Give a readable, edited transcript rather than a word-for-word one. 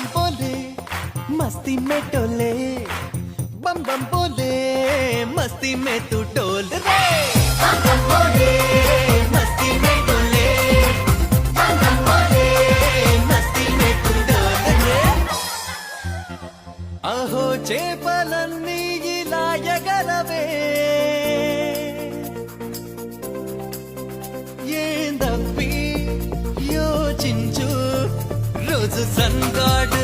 बम बोले मस्ती में डोले बम बम बोले मस्ती में तू डोल रे बम बम बोले मस्ती में डोले बम बम बोले मस्ती में तू डोल रे अहो చేపలన్నీ ఇలా ఎగరవే ఏందప్పి యోచించు రోజు సన్గాడు